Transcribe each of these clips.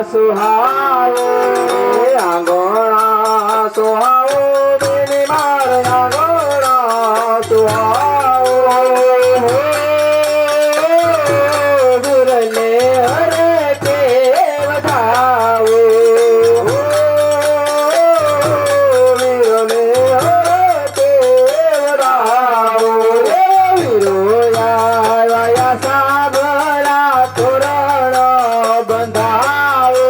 સુહાવો આંગોણા સુહાવો બેની માર આંગોણા સુહાવો ગુરને હરે કે વધાવો વીરને હરે કે વધાવો વીરો યા સાબરા તોરણ બંધાવો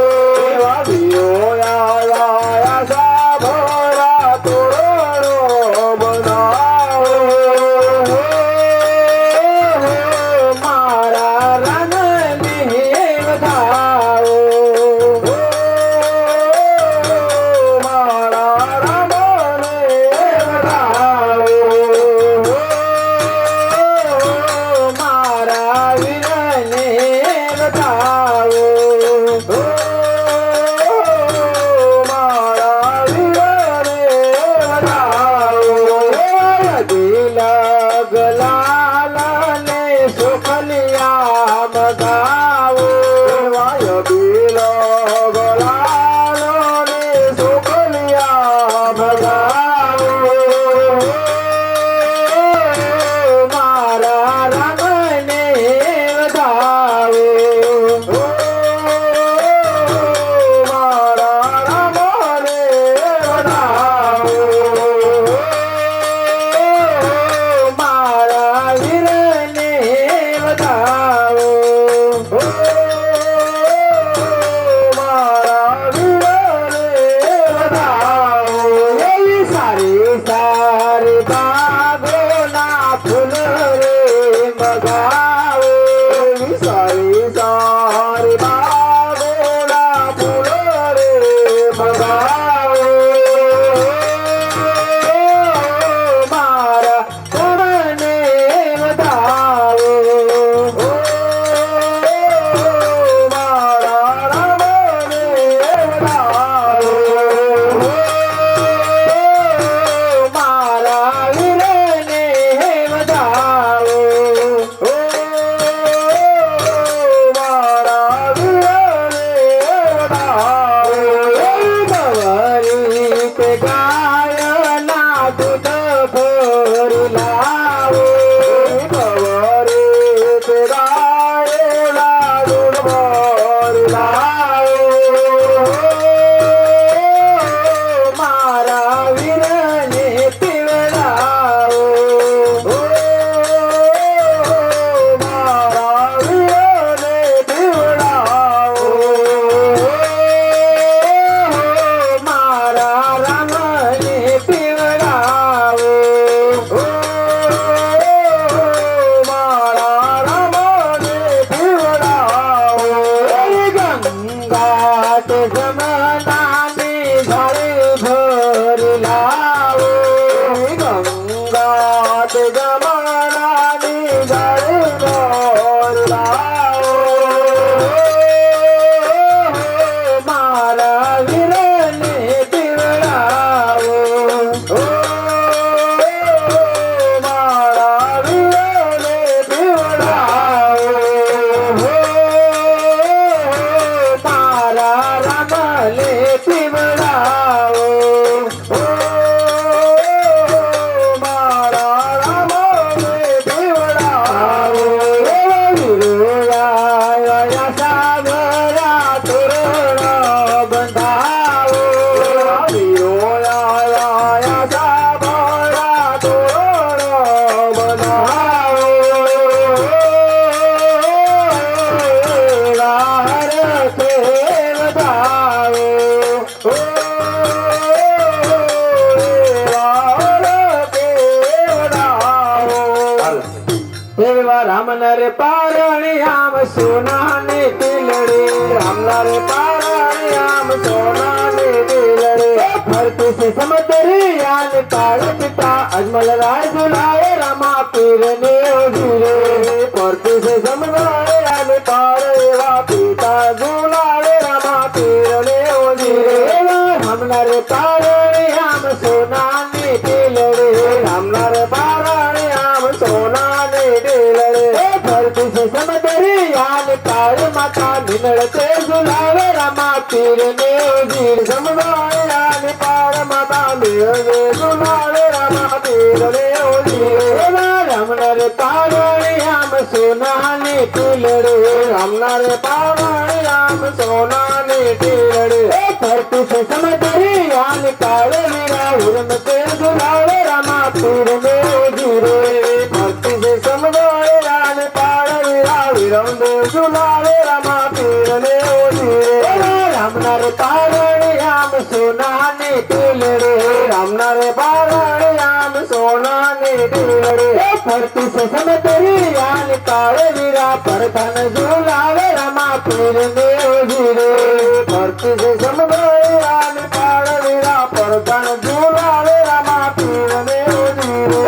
ગંગા તે જમનાની ધારે ભરી લાવો ગંગા તે જમનાની ધારે ભરી લાવો મારા વીરને પીવડાવો મારા વીરને પીવડાવો મારા રામને પીવડાવો મારા રામને પીવડાવો વીરોયા સાગરા તોરણ બંધાવો વીરોયા સાગરા તોરણ બંધાવો રાહર વધાવો એવા રામનર પારણી આમ સોનાને તિલડે રામનર પારણી આમ સોનાને તિલડે ફરતી સે સમદરિયાન કાળ પિતા અજમલ રાય દુલાએ રામા પીરને ઉધીરે ફરતી સે સમદરિયાન કાળ એવા પિતા દુલાએ રામા પીરને ઉધીરે રામનર પારણી આમ સોનાને તિલડે રામનર પારણી આમ સોનાને ફરતી સે સમદરિયાન કાળ માતા નિનળતે ઝુલાવે રામા પીરને ઉધીર સમદરિયાન કાળ માતા નિનળતે ઝુલાવે રામા પીરને ઉધીર રામનર પારણી આમ સોનાને તિલડે રામનર પારણી આમ સોનાને તિલડે ફરતી સે સમદરિયાન કાળ વીરા ઉરમતે ઝુલાવે રામા પીરને ઉધીરે ફરતી સે સમદરિયાન કાળ વીરા વિરમતે ઝુલાવે રામા પીરને ઉધીરે રામનર પારણી આમ સોનાને તિલડે રામનર પારણી આમ સોનાને તિલડે ફરતી સે સમદરિયાન કાળ વીરા પરધન ઝુલાવે રામા પીરને ઉધીરે ફરતી સે સમદરિયાન કાળ વીરા પરધન ઝુલાવે રામા પીરને ઉધીરે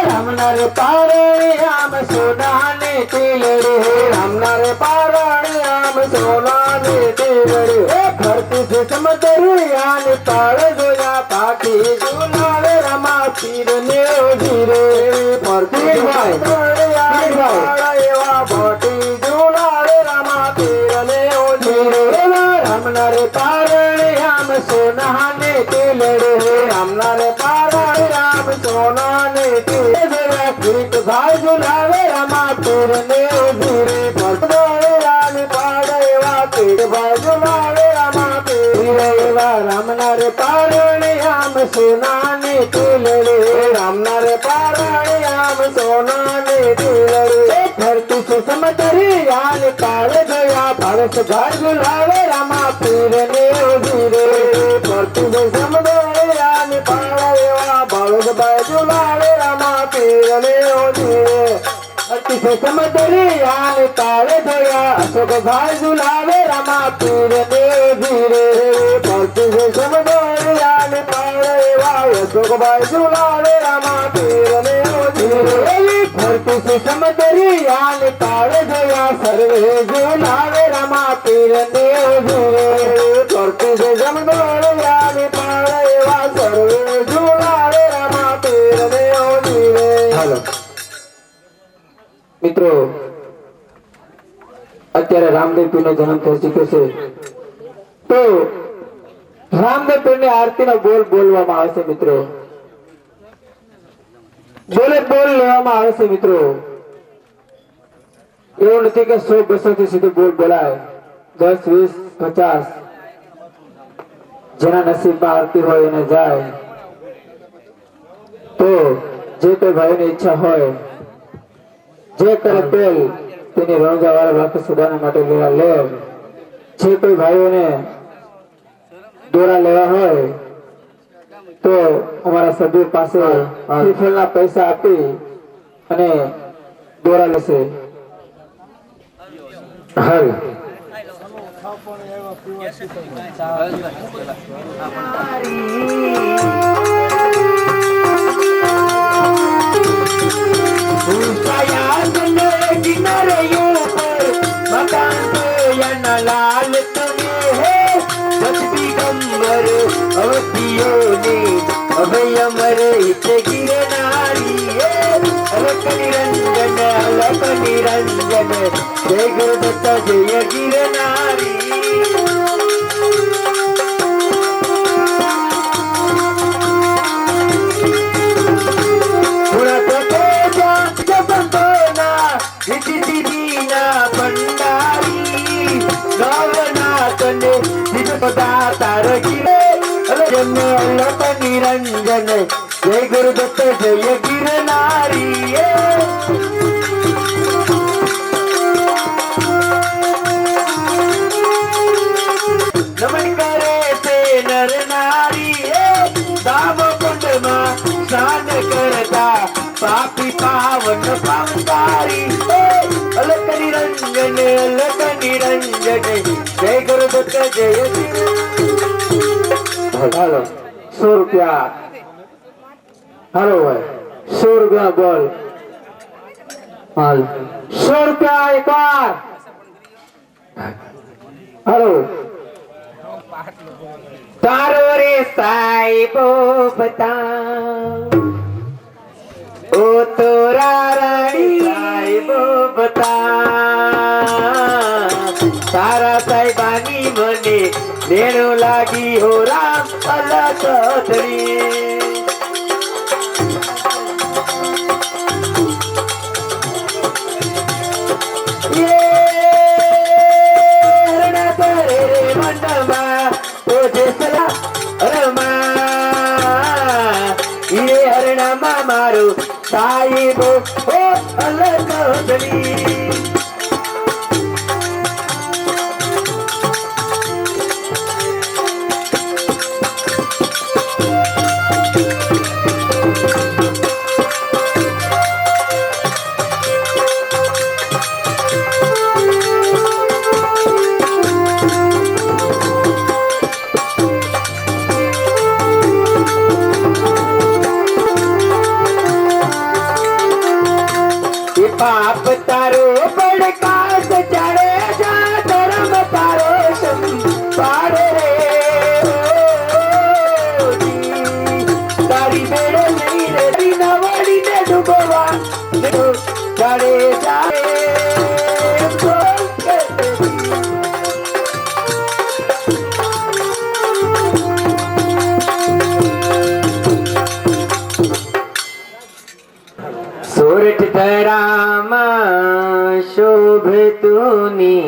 રામનર પારણી આમ સોનાને તિલડે રામનર પારણી આમ સોનાને તિલડે ફરતી સે સમદરિયાન કાળ જોયા પાટી ઝુલાવે રામા પીરને ઉધીરે ફરતી સમદરિયાન કાળ એવા પાટી ઝુલાવે રામા પીરને ઉધીરે રામનર પારણી આમ સોનાને તિલડે રામનર પારણી આમ સોનાને તિલડે કીર્ત ભાઈ ઝુલાવે રામા પીરને ઉધીરે ફરતી પાડ એવા કીર્ત ભાઈ ઝુલાવે રામા પીરને એવા રામનર પારણી આમ સોનાને તિલડે રામનર પારણી આમ સોનાને તિલડે ફરતી સે સમદરિયાન કાળ ગયા પારસ ભાઈ ઝુલાવે રામા પીરને ઉધીરે ફરતી સે સમદરિયાન કાળ એવા પારસ ભાઈ ઝુલાવે રામા પીરને ઉધીરે ફરતી સે સમદરિયાન કાળ ગયા અશોક ભાઈ ઝુલાવે રામા પીરને ઉધીરે ફરતી સે સમદરિયાન કાળ એવા અશોક ભાઈ ઝુલાવે રામા પીરને ઉધીરે ફરતી સે સમદરિયાન કાળ ગયા સર્વે ઝુલાવે રામા પીરને ઉધીરે ફરતી સે સમદરિયાન કાળ એવા સર્વે ઝુલાવે રામા પીરને ઉધીરે હાલો મિત્રો અત્યારે રામદેવ પીરનો જન્મ થઈ ચૂક્યો છે તો રામદેવ પીરની આરતીનો બોલ બોલવામાં આવે છે મિત્રો બોલે બોલ લેવામાં આવે છે મિત્રો એવું નથી કે 100-200 થી સીધું બોલ બોલાય 10-20-50 જેના નસીબમાં આરતી હોય એને જાય તો જે કોઈ ભાઈની ઈચ્છા હોય જે કરે પેલ તેની રણજાવાળા વાકે સુદાના માટે લેવા લે જે કોઈ ભાઈઓને દોરા લેવા હોય તો અમારા સભ્ય પાસે શ્રીફળના પૈસા આપી અને દોરા લેશે. હાલ लाल तुम्हें है दस दिगंबर अवधियों ने अभय अमर इत गिरनारी अलक निरंजन जय गुरुदत्त जय गिरनारी निरंजन जय गुरुदत्त जय गिरनारी नमन करे ते नर नारी दाम कुंड में स्नान करता पापी पावन पावनकारी अलक निरंजन जय गुरुदत्त जय हेलो 100 रुपया हेलो भाई 100 रुपया बोल हाल 100 रुपया एक बार हेलो तारो रे साहिबो बता ओ तोरा रानी साहिबो बता तारा साहिबानी मने देणो लागी हो राम अल्लाह चौधरी ये हरणा करे रे मनवा ओ जेसला रमा ये हरणा मा मारो साहिबो ओ अल्लाह चौधरी पाप तारो बड़कास चढ़े जा धर्म तारो पाड़े रे तारी बेड़े नहीं रे नवड़ी ने डुबवा चढ़े जाए सोरठ धरामा शोभतुनी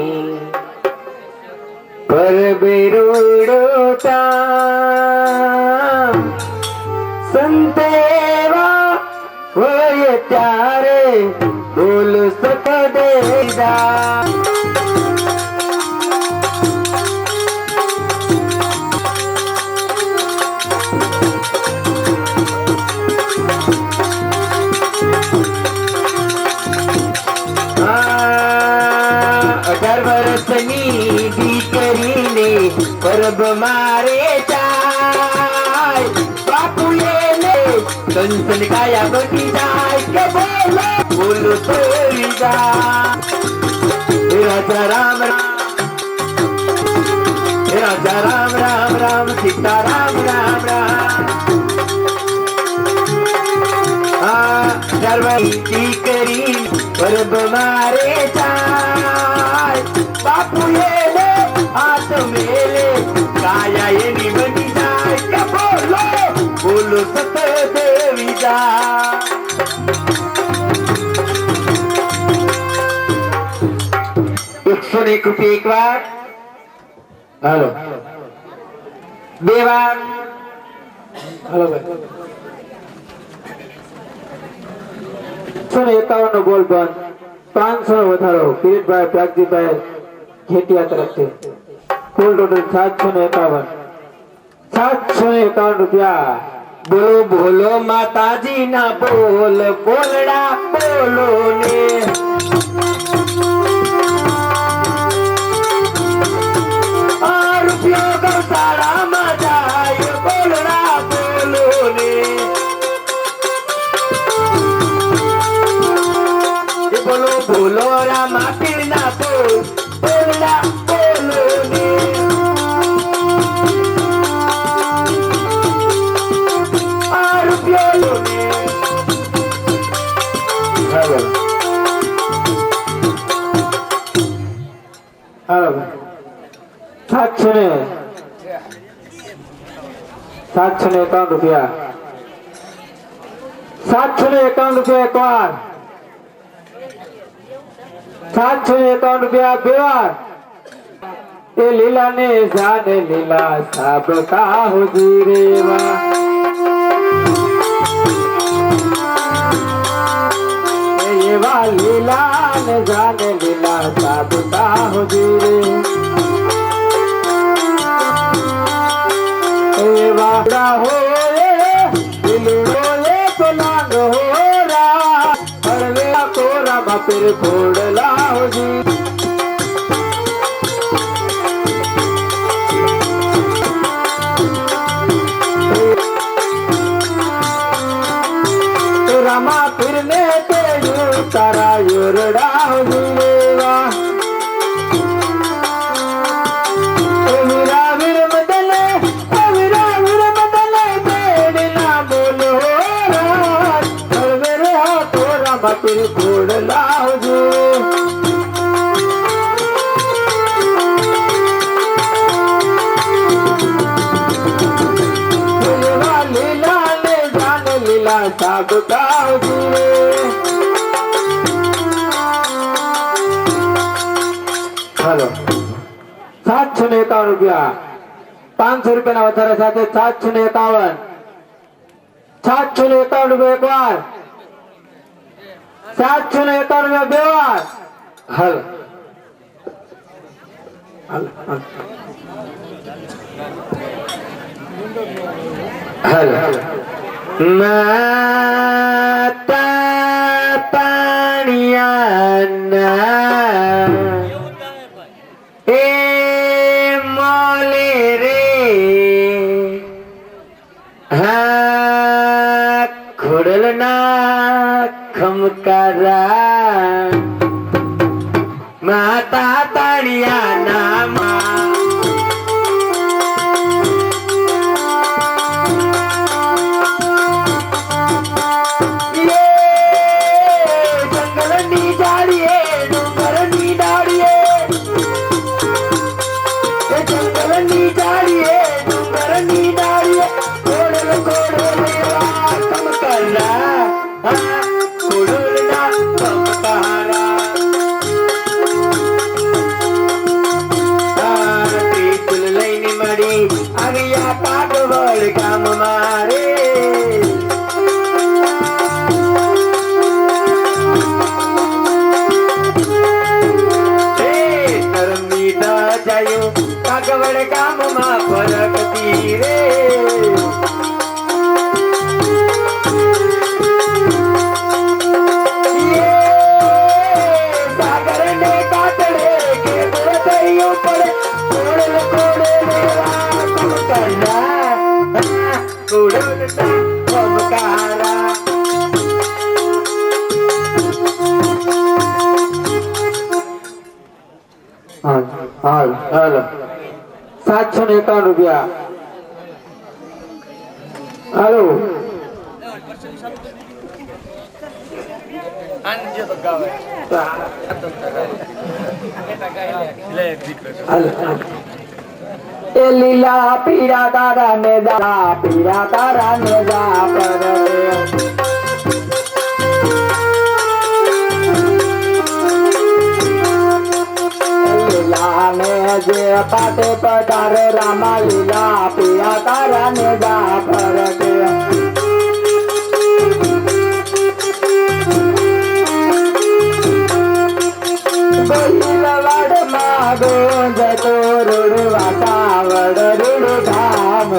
पर बेरुडोता संतेवा वय त्यारे बोल सकदेदा दीकरीने परब मारे जाय बापू ये ने कंसन काया बटी जाय के बोलो तोरी जा राजा राम राम राम सीता राम राम राम दीकरी परब मारे जाय बापू ये ले हाथ मेले काया ये निमनी जाए क्या बोलो सत देवी जा 101 रुपये एक बार हेलो 2 बार हेलो भाई 151 बोल बंद 500 વધારો કિરીટભાઈ પ્રાગજીભાઈ ખેટિયા તરફથી કુલ ટોટલ 751 રૂપિયા બોલો બોલો માતાજી ના બોલ બોલડા બોલો ને ₹751 ₹751 એક વાર ₹751 બે વાર એ લીલા ને જાને લીલા સાબ કા હુજરેવા એવા લીલા ને જાને લીલા સાબ કા હુજરે એવા હોએ દિલડો એક લાગ હોરા હળવે કોરા બાપર ખોડલા હોજી रामा फिरने ते तारा योरड़ा हुआ वीरा वीर मदले बेड़ना बोलो मेरे हाथो रामा फिर खोड़ला हो साब का हेलो ₹751 ₹500 ના વધારા સાથે ₹751 ₹751 એક વાર ₹751 બે વાર હાલ હાલ હાલ માતા પાણિયાના એ મોલે રે હા ખોડલના ખમકારા માતા પાણિયાના ગામ મારે જાયું કાગવડ ગામમાં ફરકતી રે સાગર ને કાતડે કે થયો પડે કોડલ કોડે લેવા કમકડા કોડલતા કમકારા હાલ હાલ ₹751 હાલો એ લીલા પીરા તારા ને જા પીરા તારા ને જા પર જે પાટે પધારે રામા લીલા પીરા તારા ને જા પર ગોહિલવાડ માં ગોંજ તો રૂડવા સાવડ રૂડ ધામ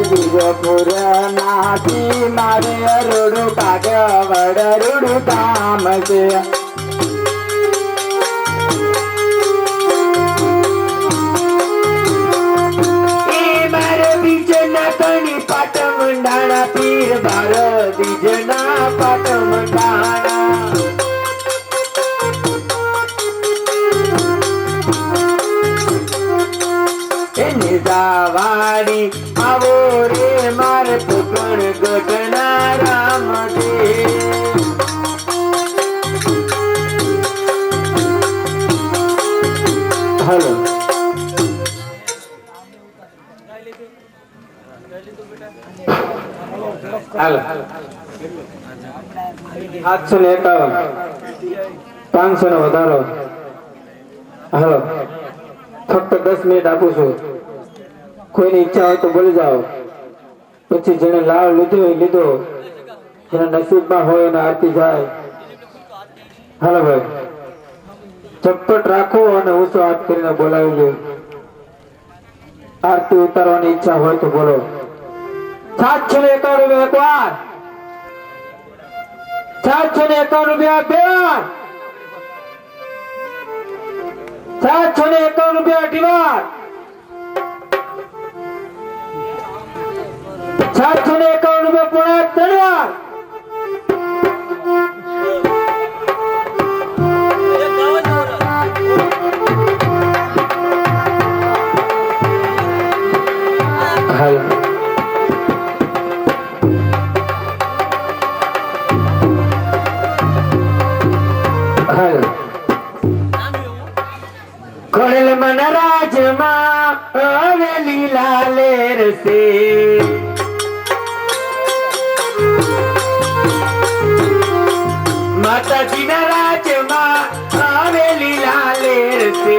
વિજયપુર નાથી મારે રૂડું કાગવડ રૂડું ધામ છે પાટ મંડાણા પીર ભારત બીજના પાટ મંડાણા એની જાવાડી આવો રે મારે પુકણ ગઢના રામ દે 751 500 નો વધારો. હાલો ફક્ત 10 મિનિટ આપું છું. કોઈની ઈચ્છા હોય તો બોલી જાઓ. પછી જેને લાભ લીધો એ લીધો, જેના નસીબમાં હોય એને આરતી જાય. હાલો ભાઈ ચપટ રાખો અને ઊંચો હાથ કરીને બોલાવી લો. આરતી ઉતારવાની ઈચ્છા હોય તો બોલો. 751 રૂપિયા એક વાર, 751 રૂપિયા બે વાર, 751 રૂપિયા અઢી વાર, 751 રૂપિયા પોણા ત્રણ વાર. ખોડલ મન રાજમાં હવેલી લાલેર સે, માતાજીના રાજમાં હવેલી લાલેર સે.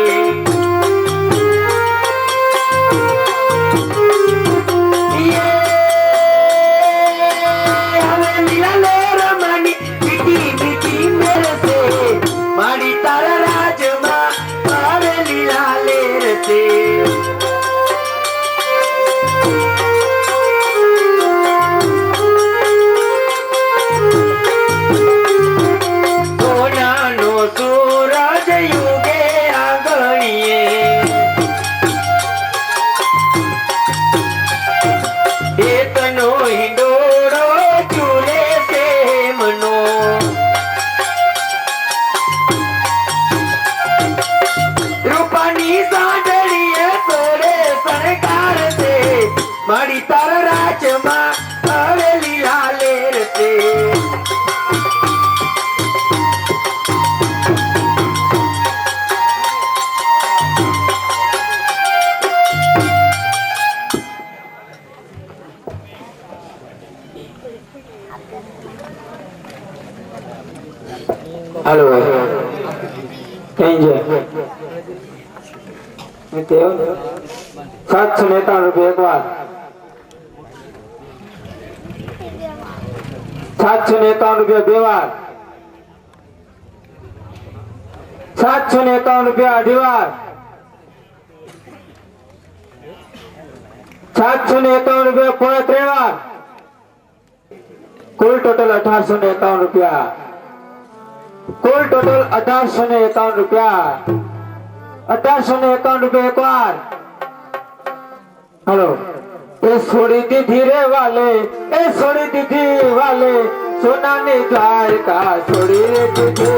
મારી તારા રાજમાં હવેલી લાલેર સે. સોનાનો સૂરજ યુગે આંગણીએ, એકનો હિંડોળો ચૂલે છે મનો. રૂપાની સાંડળીએ સોરે શણગાર છે, મારી તારા રાજમાં હવેલી લાલેર છે. હાલો કઈ જાય 751 રૂપિયા એક વાર, 751 રૂપિયા બે વાર, 751 રૂપિયા અઢી વાર, 751 રૂપિયા પોણા ત્રણ વાર. કુલ ટોટલ 1851 રૂપિયા. કુલ ટોટલ 1851 રૂપિયા. 1851 રૂપિયા એક વાર. हेलो ए छोड़ी दीदी रे वाले, ए छोड़ी दीदी वाले, सोना ने द्वारका छोड़ी रे दीदी.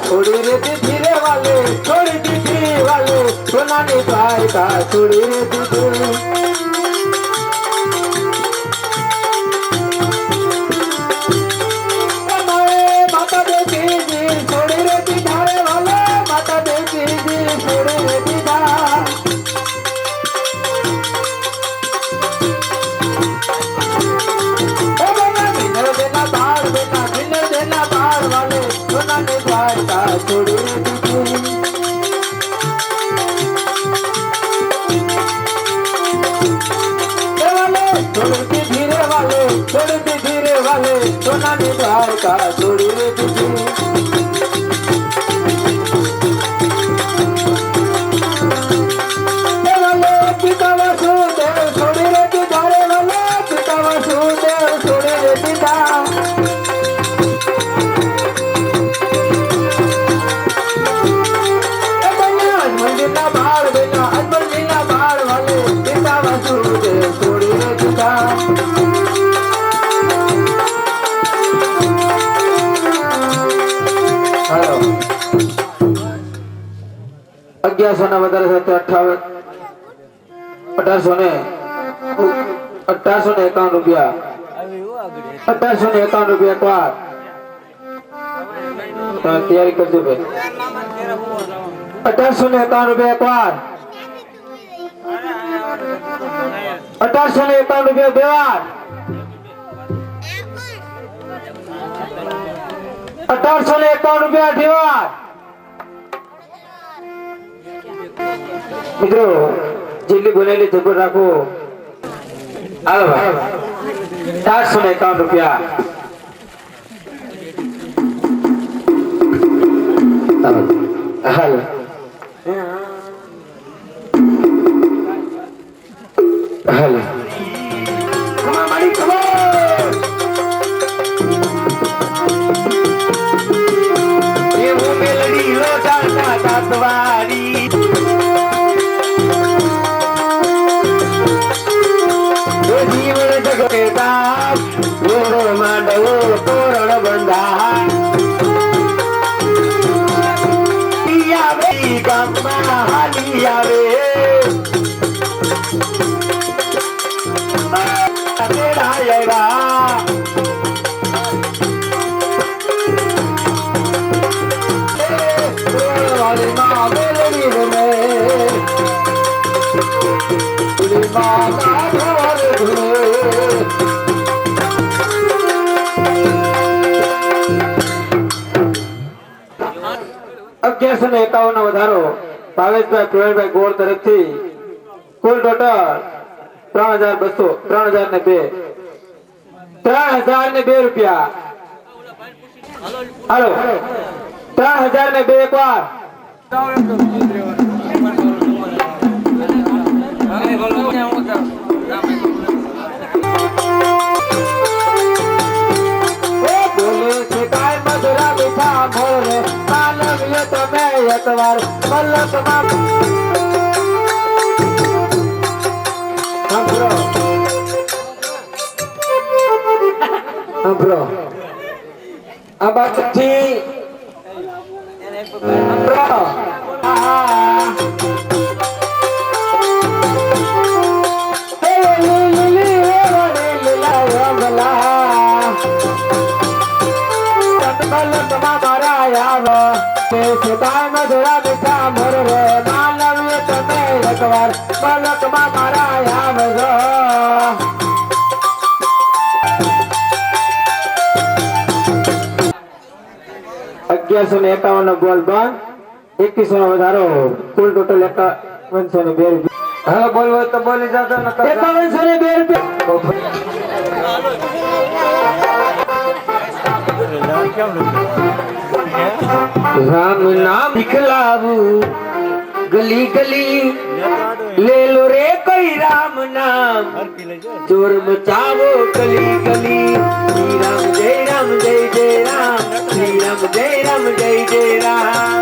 छोड़ी रे दीदी रे वाले, छोड़ी दीदी वाले, सोना ने द्वारका छोड़ी रे दीदी. सोना ने द्वारका छोड़ी रे दीदी. वाले पिता वासुदेव छोड़ी रे दीदा रे, वाले पिता वासुदेव छोड़ी रे दीदा. मंदिर बाढ़ बेटा अकबर जी ना बाढ़ वाले पिता वासुदेव छोड़ी रे दीदा. हेलो 1100 ના વધારે સાથે 1851 રૂપિયા, 1851 રૂપિયા એક વાર. તૈયારી કરજો ભાઈ. 1851 રૂપિયા એક વાર, 1851 રૂપિયા વ્યવહાર 1851 રૂપિયા વ્યવહાર મિત્રો જેટલી બોલેલી જબર રાખો હાલો ભાઈ 1851 રૂપિયા હાલ હાલ કમા મારી કમા ये वो मेलडी लोटाना तातवारी वो जीवन जगते दास वो मांडवो तोरण बंधा पिया वे गम्मा हालिया वे तेरा येगा અગિયારસો ને 51 નો વધારો ભાવેશભાઈ પ્રવીણભાઈ ગોળ તરફથી કુલ ટોટલ 3200 3002 રૂપિયા હાલો 3002 એકવાર બોલે છે કાય મધુરા મીઠા મોરે માલવ્ય તમે એકવાર મલકમાં Bro, abah kecil, bro, અગિયારસો ને 51 નો બોલ બંધ 2100 નો વધારો કુલ ટોટલ 5102 રૂપિયા હાલો બોલ હોય તો બોલી જાતો ને 5102 રૂપિયા રામ નામ दिखलाऊ गली गली ले लो रे कोई राम नाम चोर मचावो गली गली श्री राम जय राम जय जय राम श्री राम जय राम जय जय राम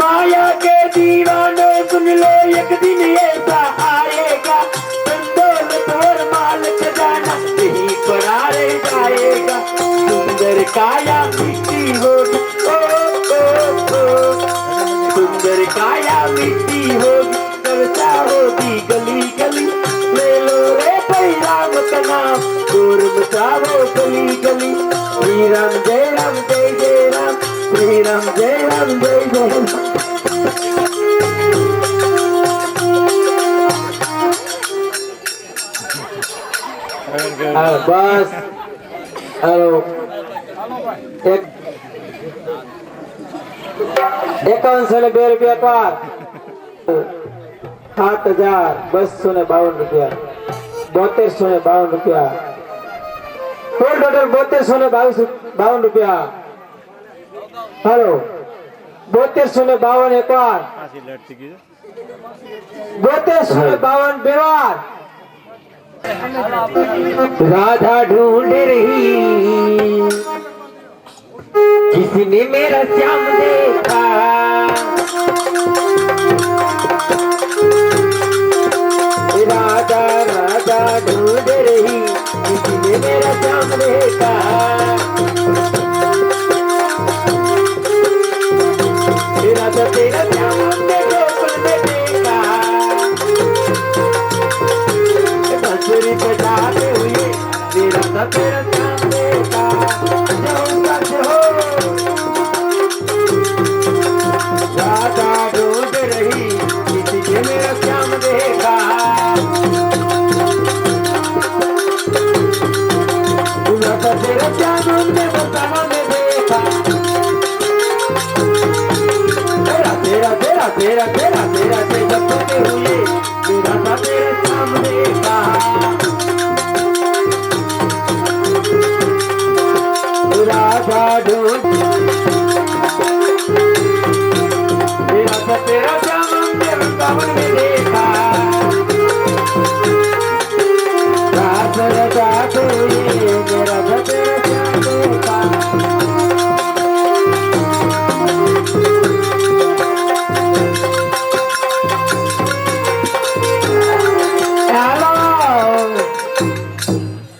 माया के दीवाने सुन लो एक दिन ऐसा आएगा दौलत और माल खजाना यही परारे जाएगा सुंदर काया मिट्टी होगी ओ ओ ओ सुंदर काया मिट्टी होगी चर्चा होगी गली गली ले लो रे भाई राम का नाम दूर मचाओ गली गली श्री राम जय जय राम श्री राम जय जय राम बस हेलो 5102 રૂપિયા પર 7252 રૂપિયા 7252 રૂપિયા કુલ ટોટલ 7252 રૂપિયા हेलो 7252 એકવાર 7252 બેવાર राधा ढूंढ रही किसने मेरा श्याम देखा राधा राधा ढूंढ रही किसने मेरा श्याम देखा राधा तेरा श्याम बजाते हुए तेरा तेरा चांद देखा चांद में बरसाना में देखा तेरा तेरा तेरा तेरा तेरा तेरा से सपने हुए मेरा था तेरे सामने का राधा ढूंढ मेरा था तेरा चांद में वृंदावन में देखा राधा हुए मेरा था तेरा चांद का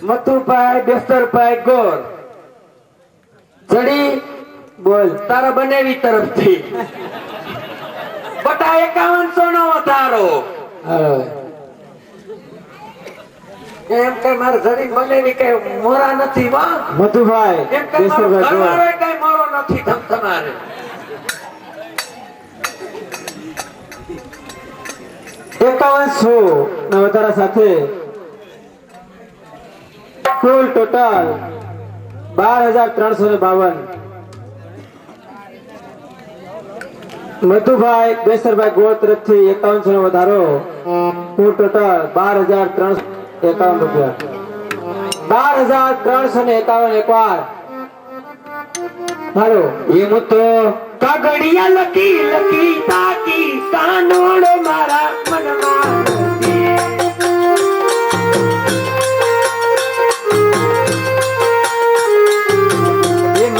મથુભાઈ બેસ્તરભાઈ ગોર જડી બોલ તારા બનેવી તરફથી બટા 5100 નો વધારો એમ કે માર જડી બનેવી કઈ મોરા નથી વા મથુભાઈ એમ કે મારો કઈ મોરો નથી તમ તમારે 5100 ના વધારા સાથે कुल टोटल 12,352 मधुभाई बेसरभाई गोળ તરફથી 5100 નો વધારો કુલ ટોટલ 12,351 રૂપિયા 12,351 એકવાર હાલો એમ તો કાગડિયા લકી લકી તાકી કાનોડ મારા મનમાં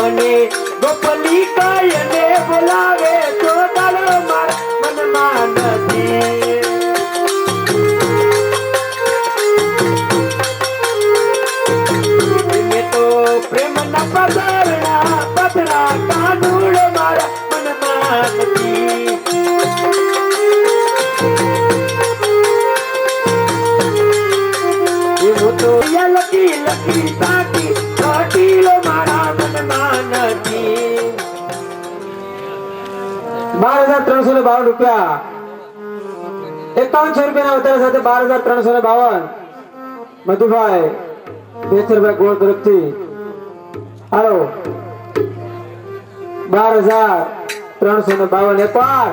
गोपली कायने बोलावे तो डालो मार मन मानती मैं तो प्रेम न पधरा पधरा कानूड़ मारा मन मानती ये तो या लकी लकी ताकी छोटी लो मारा मन मानती 12,352 રૂપિયા 5100 રૂપિયાના વધારા સાથે 12,352 મધુભાઈ બેસરભાઈ ગોળ તરફથી હાલો 12,352 એકવાર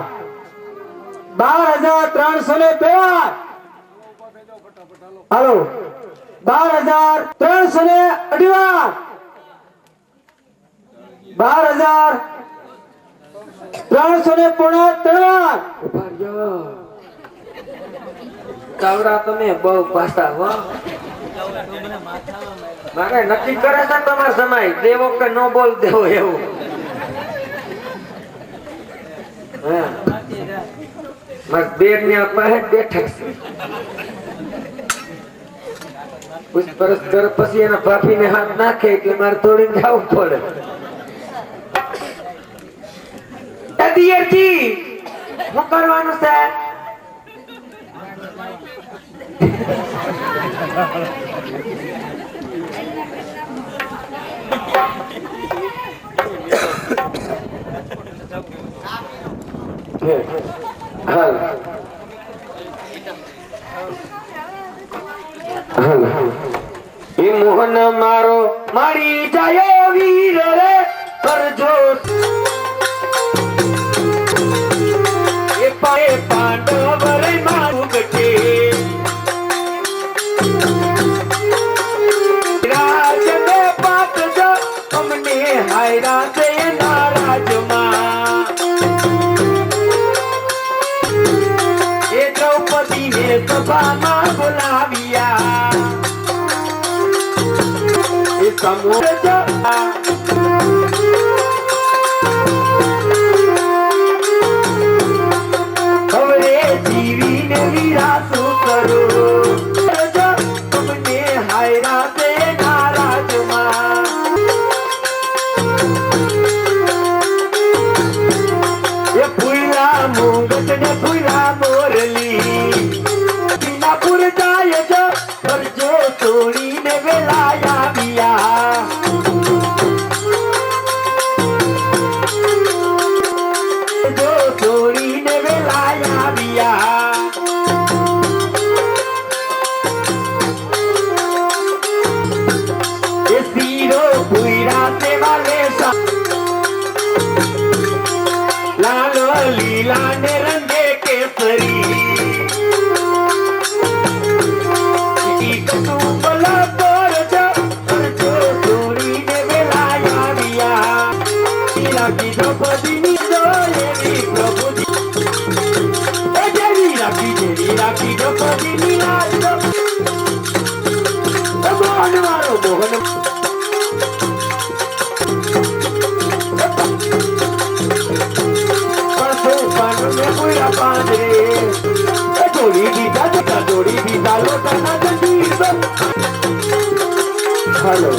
12,352 હાલો 12,358 12,363 તમે બહુ પાછા હો મારે નક્કી કરે છે તમારે સમય દેવો કે નો બોલ દેવો એવું મારે બેડ ની પાસે બેઠક છે પૂછપરછ કર પછી એના ભાભીને હાથ નાખે એટલે મારે થોડીને જવું પડે દિયરજી શું કરવાનું છે હાલ એ મોહન મારો મારી જાય વીર રે કરજો એ પાએ પાંડવ રે મારું ગટે રાજ ને પાત જો અમને હાયરા તે નારાજમાં એ દ્રૌપદી ને સભામાં બોલાવ્યા એ સમૂહ હવે જીવીને વિરાસુ કરો તમને હાયરા તે નારાજમાં એ ફૂલા મુંગટ ને ફૂલા મોરલી બીનાપુર જાય જો કરજો તોડીને વેલાયા બિયા हीरा से वाले लाल लीला ने रंगे केसरी कटुंबला पर चोरी ने बेलाया दिया हीरा की द्रौपदी जोड़ी प्रभु जी हीरा की द्रौपदी लीला मोहन मारो मोहन हेलो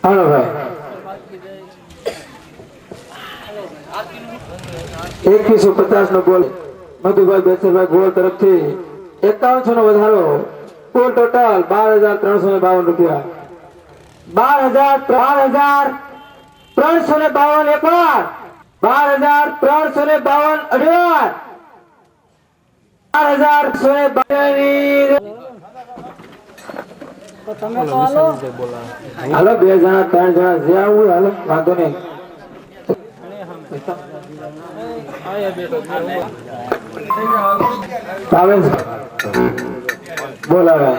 हेलो भाई 2150 નો બોલ મધુભાઈ બેસરભાઈ ગોળ તરફથી 5100 નો વધારો કુલ ટોટલ 12352 રૂપિયા 12352 એક વાર 12352 અઢાર 12352 હાલો બે જણા ત્રણ જણા જે આવું હાલો વાંધો નહીં આવે બોલાવે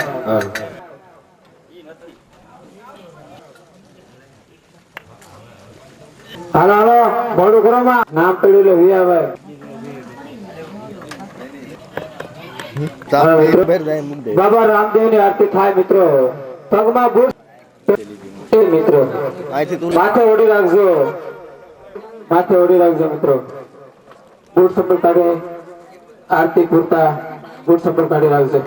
હાલો હાલો મોડું કરો માં નામ પડ્યું એટલે વી આવે બાબા રામદેવ ની આરતી થાય મિત્રો પગમાં બૂટ મિત્રો માથે ઓડી રાખજો મિત્રો બૂટ સંપલ કાઢે આરતી પૂરતા બૂટ સંપલ કાઢી રાખજો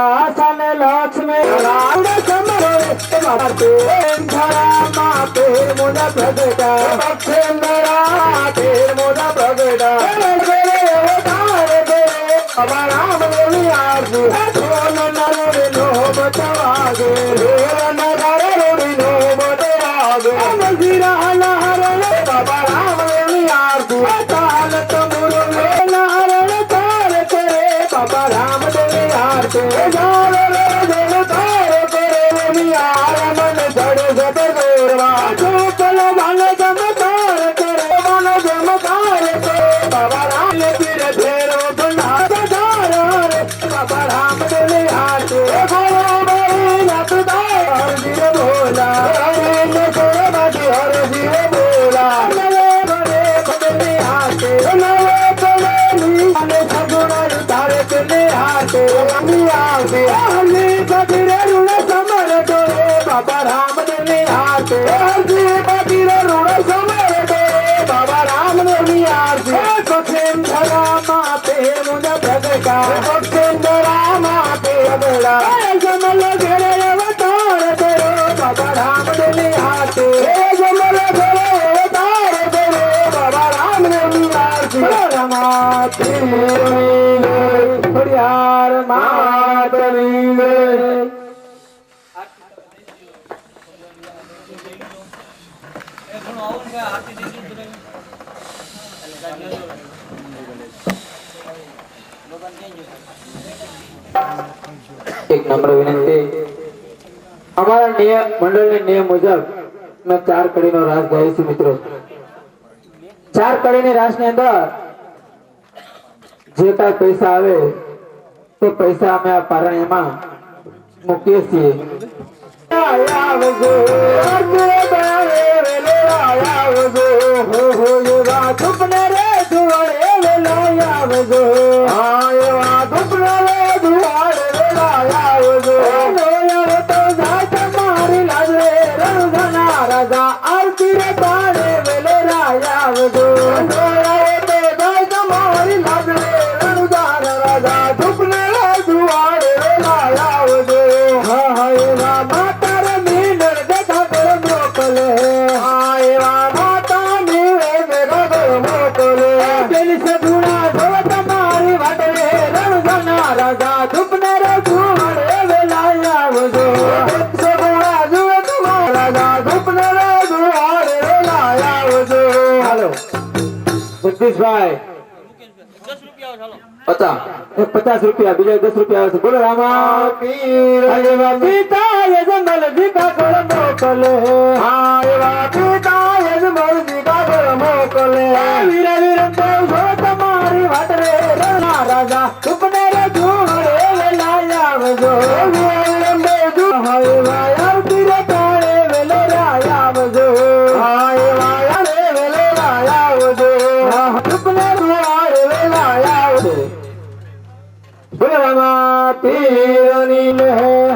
आसन लक्ष्मी राम समरे माते धरा माते मोदा प्रगटा पक्षेंद्रा तेर मोदा प्रगटा तेरे अवतार दे अब राम बोली आरती सोन नर नो बचवागे नगर रोड़ी नो बचवागे मजीरा हर बाबा राम बोली आरती ताल तमुर नारण तार करे बाबा राम बोली आरती जाल रे तार करे मियार मन जड़ जब गोरवा चोकल मन जमकार करे मन जमकार करे बाबा राम पीर फेरो बना दार रे बाबा राम बोली आरती गोरो बड़ी नत दार जीव बोला रे ने गोरो बाजी हर जीव बोला नले बड़े बदले आते नले बड़े नी सगुण तारे के आते अमी आते हली बदिरे ऋण समर डोरे बाबा राम देने आते हली बदिरे ऋण समर डोरे बाबा राम देने आते पक्षेंद्रा माते मुझे प्रगटा पक्षेंद्रा माते बेड़ा जमल घेरे अवतार तेरो बाबा राम देने आते जमल घेरे अवतार तेरो बाबा राम देने आते रमाते यार मातनी एक नम्र विनंती हमारा नियम मंडल ने नियम मुजब मैं 4 कड़ी नो रास गाई छी मित्रों 4 कड़ी ने रास ने अंदर जे काय पैसा आवे तो पैसा અમે આ પારણ્યમાં મૂકીએ છીએ આવજો આરતે બારે વેલે આવજો હો એવા દુપને રે દુવાડે વેલા આવજો હા એવા દુપને રે દુવાડે વેલા આવજો યાર તો જાય તમારી લાગે રણધના રાજા આરતી રે બારે વેલે આવજો તો જાય તમારી લાગે રણધના રાજા દુપને मोकले જગદીશભાઈ 50 એક 50 રૂપિયા બીજા 10 રૂપિયા આવશે બોલો રામા પીર એવા પિતા યજમલ દીકા કર મોકલે હા એવા પિતા યજમલ દીકા કર મોકલે વીર વીર દેવ છો તમારી વાટ રે રણા રાજા સુપને રે ધૂળે વેલા આવજો વીર દેવ હવે વાયા તીરે તારે વેલે રાયા આવજો હા એવા રે વેલે આવજો સુપને ધૂળે વેલા આવજો બોલો રામા પીરની લે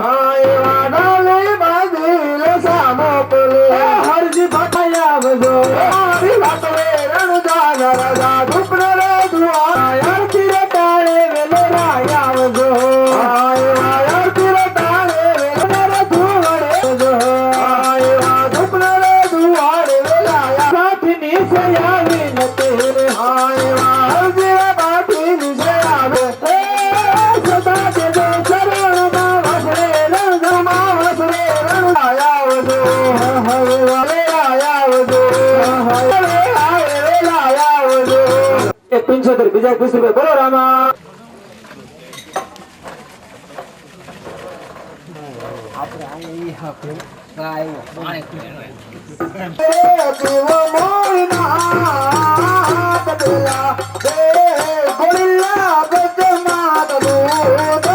હા એવા ડાલે બાદલ સા મોકલે હરજી ભાયા આવજો મારી વાત રે રણજા રાજા સુપને રે દુઆ આરતી રે તારે વેલે રાયા આવજો હા એવા તીર તારે વેલે રે ધૂળે હા એવા સુપને રે દુઆ રે વેલાયા સાથની સયાવી નતે રે હા એવા હરજી બાટી નિજે આવે સદા દેજો શરણમાં વસરે રણમાં વસરે રણજા આવજો હવે વાલે આવજો હવે આવજો એક 75 બીજા 20 રૂપિયા બોલો રામા પીવો મોરના બદલા દે ગોળિયા બદમા દૂધ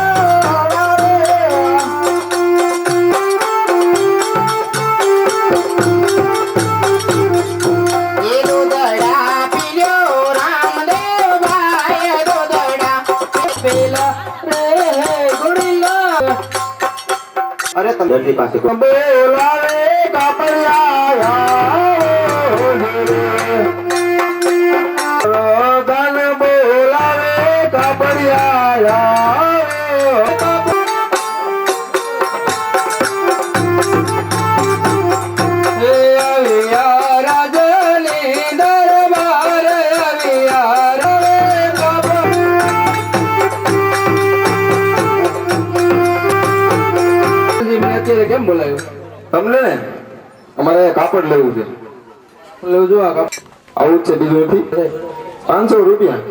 અરે તમે જલ્દી પાસે બોલાવે કાપડિયા ગન બોલાવે કાપડિયા કેમ બોલાયું તમને ને અમારે કાપડ લેવું છે લેવું જો આ આવું જ છે બીજું નથી 500 રૂપિયા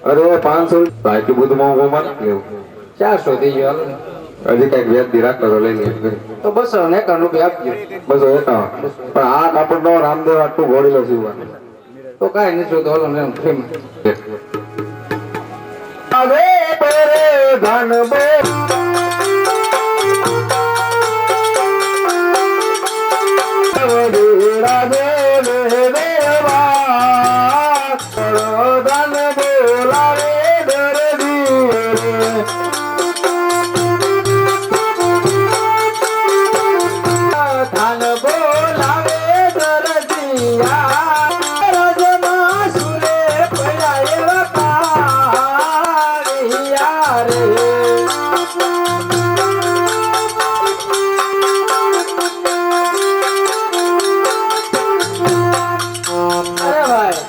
અરે 500 ભાઈ કે બધું મોંઘું મારે લેવું 400 થઈ ગયો હાલો. હજી કઈક વ્યાજથી રાખો તો લઈ લઈએ તો 251 રૂપિયા આપજો 251 પણ આ કાપડ નો રામદેવ આટલું ઘોડીલો સીવવાનું તો કાંઈ નથી જોતો હાલો ને ફ્રીમાં હવે પેરે ધન બો રાધે દેવા ધન બોલાવે દરદી ધાન બોલાવે દરજીયા રજમાં સુરે પડ્યા એવા પારિયા રે અરે ભાઈ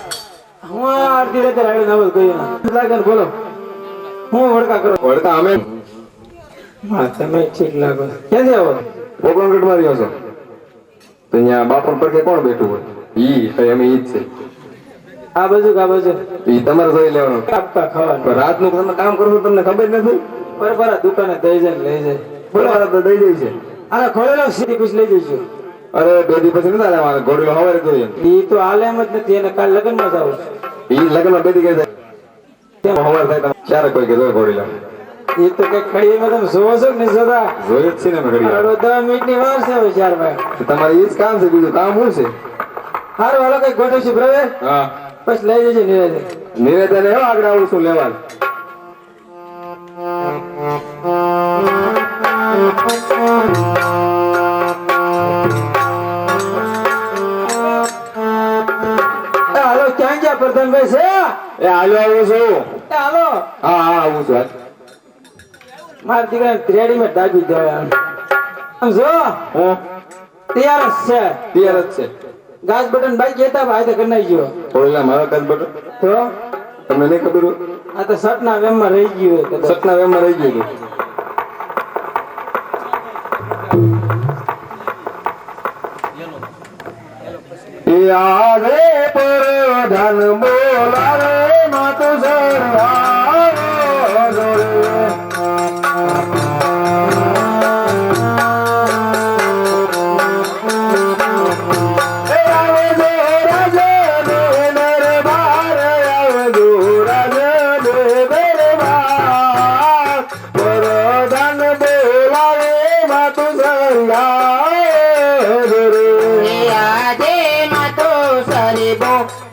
હું આરતી રાતે રાડ્યો ના બોલ કહ્યું લાગે ને બોલો હું વડકા કરો વળતા અમે હા તમે ઠીક લાગો ક્યાંથી આવો પોકરણગઢ માં રહ્યો છો તો અહીંયા બાપણ પર કે કોણ બેઠું હોય ઈ કઈ અમે ઈ જ છે આ બાજુ ઈ તમારે જોઈ લેવાનું આપતા ખાવાનું પણ રાતનું તમે કામ કરો છો તમને ખબર જ નથી બરાબર દુકાને દઈ જાય ને લઈ જાય બોલો તો દઈ જાય છે આને ખોલેલો સીધી કુછ લઈ જઈશું અરે 2 દિવસ પછી નથી આલે ઘોડીલો હવારે જોઈએ ઈ તો હાલે એમ જ નથી એને કાલ લગ્નમાં જ આવું ઈ લગ્નમાં 2 દી ગઈ જાય હવાર થાય તમે ચારે કોઈ કે જોઈ ઘોડીલો ઈ તો કઈ ખડી માં તમે જોવો છો કે નહીં જોતા જોઈ જ છે ને મેં ઘડી અડો 10 મિનિટની વાર છે હવે ચાર ભાઈ તમારે ઈ જ કામ છે બીજું કામ શું છે હારું હાલો કઈ ગોઠવશું બરાબર હા પછી લઈ જજો નિરાજે નિવેદન એવો આગળ આવું છું લેવાનું હાલો ક્યાં ગયા પ્રધાનભાઈ છે એ હાલો આવું છું હાલો હા હા આવું છું મારા દીકરાને રેડીમેડ દાબી દેવાય આમ જો હું તૈયાર જ છે તૈયાર જ છે ગાજ બટન બાઈક કહેતા ભાઈ તો કરી નાખજો ઘોડીલા મારા કાજ બટન તો તમને નહીં ખબર હોય આ તો સટના વેમમાં રહી ગયું હોય કદાચ. સટના વેમમાં રહી ગયું એ આવે પ્રધાન બોલાવે માતુ સરવાળો જોડે.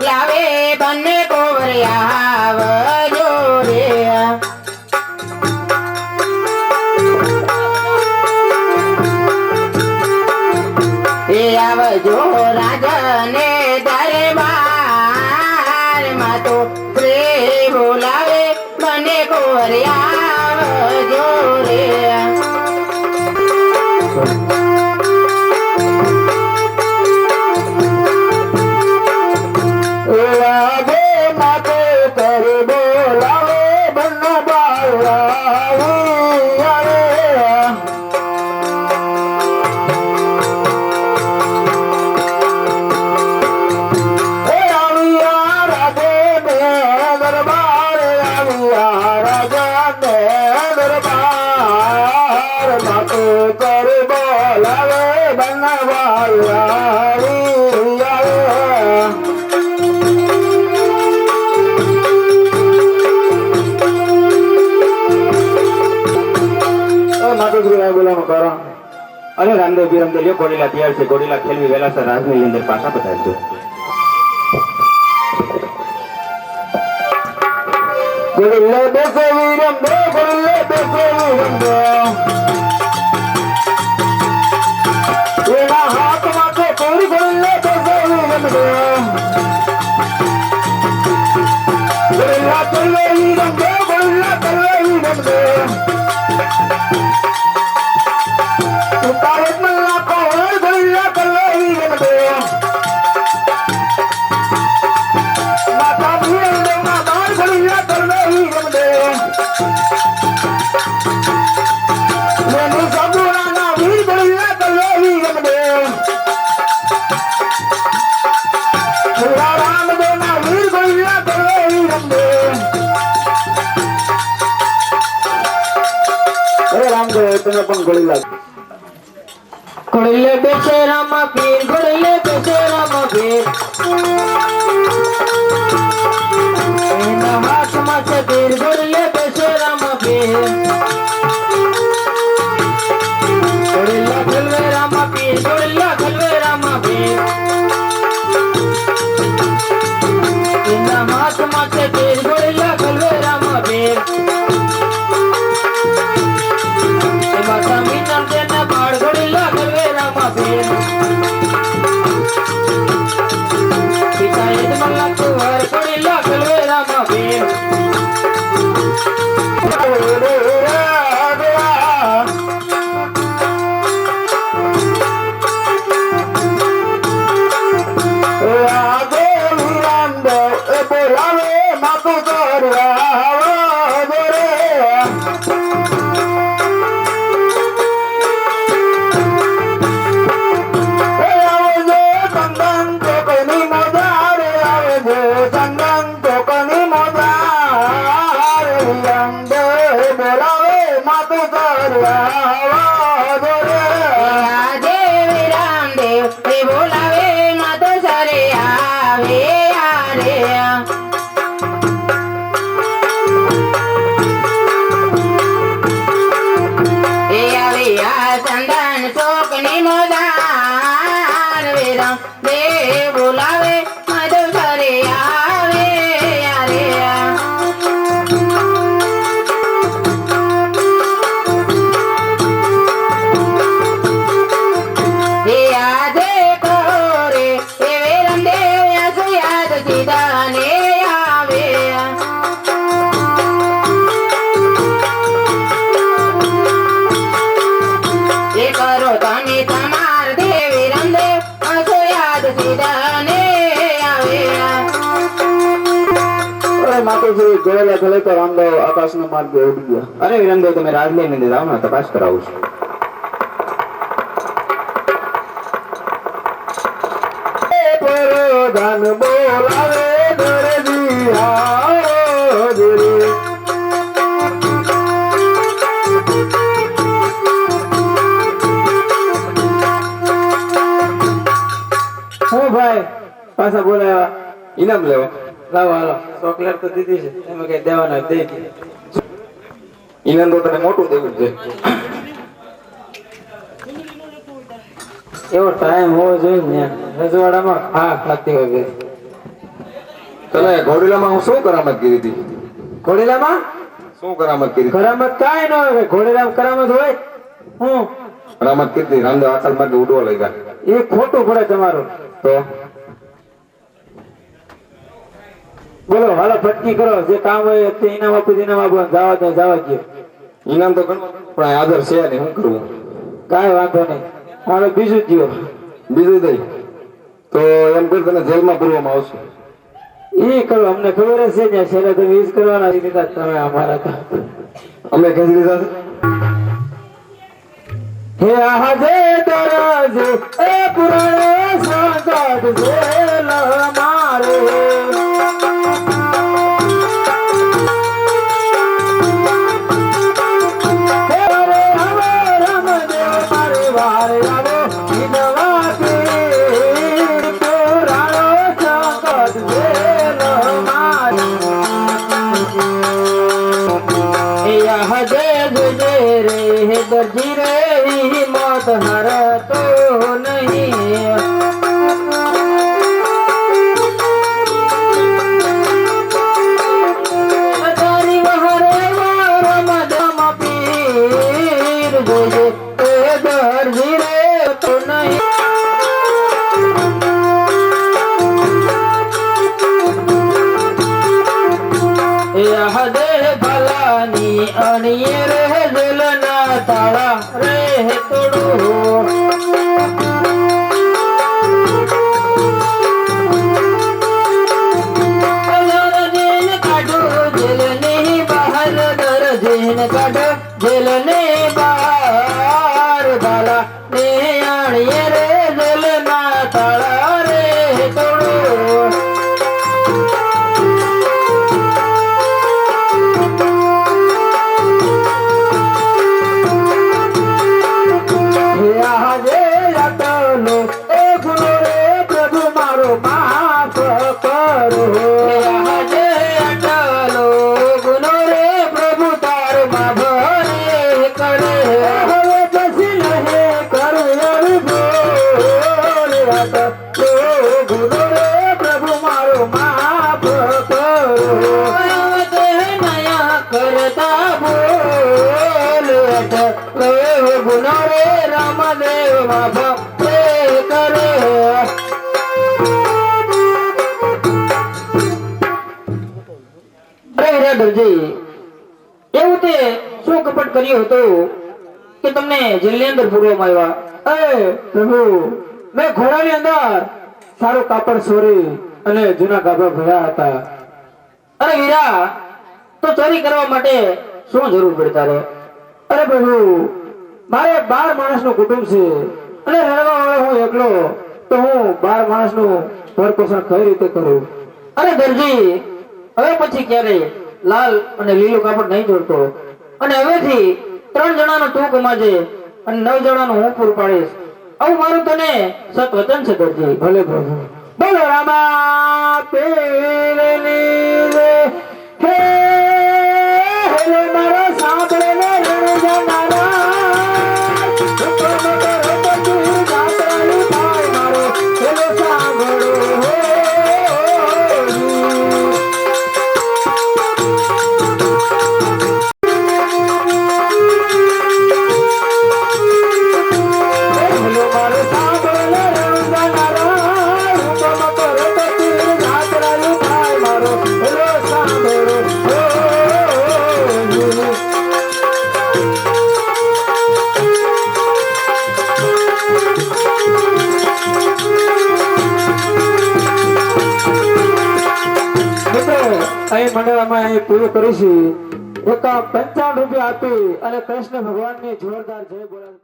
લાવે બંને કોવરિયા જોડે એ આવજો રાજને દરબાર માં તો પ્રેમ બોલાવે બંને કોવરિયા જોડે. અને રામદેવ બિરમદેવ ઘોડીલા તૈયાર છે. ઘોડીલા ખેલવી વેલાસર રાજની અંદર પાછા પધારજો. ઘોડીલા બેસે વિરમદેવ, ઘોડીલા બેસે વિરમદેવ. એના હાથમાં તો પૂરી ઘોડીલા બેસે વિરમદેવ. ઘોડીલા ચલે વિરમદેવ, ઘોડીલા ચલે વિરમદેવ. ઘોડલે બેસે રામ પીર, ઘોડલે બેસે રામ પીર. એના હાથમાં છે તીર, ઘોડલે બેસે રામ પીર. ઘોડલા ખલવે રામ પીર, ઘોડલા ખલવે રામ પીર. એના હાથમાં છે તીર, ઘોડલા ખલવે રામ પીર. એમાં સમીના તેના બાળ ઘોડલા ખલવે રામ પીર. પિતા યજમલા કુંવર ઘોડલા ખલવે રામ પીર. ગયેલા ખલે તો રામદેવ આકાશનો માર્ગ ઉડી ગયા. અરે વિરમદેવ, તમે રાજલયની અંદર આવો ને, તપાસ કરાવું છું. પર ધન બોલાવે દરજી આવો રે હું ભાઈ પાછા બોલાવ્યા ઇનામ લેવો લાવો હાલો ચોકલેટ તો દીધી છે એમાં કઈ દેવાના દઈ દીધી ઇનામ તો તને મોટું દેવું છે એવો ટાઈમ હોવો જોઈએ ને રજવાડામાં હા ખાતી હોય બે તને ઘોડીલામાં હું શું કરામત કરી હતી ઘોડેલામાં શું કરામત કરી કરામત કાંઈ ન હોય ઘોડેલામાં કરામત હોય હું કરામત કરી હતી રામદેવ આકાશ માટે ઉડવા લઈ ગયા એ ખોટું પડે તમારું તો બોલો હાલો ફટકી કરો જે કામ હોય તે ઇનામ આપી ઇનામ આપો જવા દો જવા દો ઇનામ તો ઘણું પણ આદર છે નહીં શું કરવું કાંઈ વાંધો નહીં હાલો બીજું જીવો બીજું દઈ તો એમ કરી તને જેલમાં પૂરવામાં આવશે એ કરો અમને ખબર જ છે ને છેલ્લે તમે ઈ જ કરવાના દીધા તમે અમારા કામ અમે ખેંચી લીધા છે હે આજે દરજ એ પુરાણો સંકટ જેલ મારે હે રે હવે રામદેવ મારે વારે આવો વિધવાથી પુરાણો સંકટ જેલ મારે હજે ગુજે રે દરજી રે હિંમત હરતો નહીં તારી વહરે વારમ દમ પીર જોજે એ દરજી રે તો નહીં હદે ભલાની અણીએ રે દિલના તાળા રે તોડું દરજીન કાઢો જેલની બહાર દરજીન કાઢો જેલની બહાર ભાલા ને અણીએ રે દિલના તાળા રે તોડું આજે રતનો એ ગુરુ રે પ્રભુ મારો માફ કરો આજે અટલો ગુરુ રે પ્રભુ તારો માફ રે કરે હવે પછી લહે કરું બોલ અટલો ગુરુ રે પ્રભુ મારો માફ કરો તે નયા કરતા બોલ અટલો ગુરુ રે રામદેવ માફ કરે અરે દરજી એવું તે શું કપટ કર્યું હતું કે તમને જેલની અંદર પૂરવામાં આવ્યા એ પ્રભુ મેં ઘોડાની અંદર સારું કાપડ સોરી અને જૂના કાપડ ભર્યા હતા અરે વીરા તો ચોરી કરવા માટે શું જરૂર પડી તારે અરે પ્રભુ મારે 12 માણસનું કુટુંબ છે અને રડવા વાળો હું એકલો તો હું 12 માણસનું ભરપોષણ કઈ રીતે કરું અરે દરજી હવે પછી ક્યારે લાલ અને લીલું કાપડ નહીં જોડતો અને હવેથી 3 જણાનો તું કમાજે અને 9 જણાનું હું પૂરું પાડીશ આવું મારું તને સત વચન છે દરજી ભલે પ્રભુ બોલો રામા પીરની રે હે હેલો મારો સાંભળે ને રણજા મારા અહીં મંડળમાં અહીં પૂરું કરીશું એક 55 રૂપિયા આપી અને કૃષ્ણ ભગવાનની જોરદાર જય બોલાવી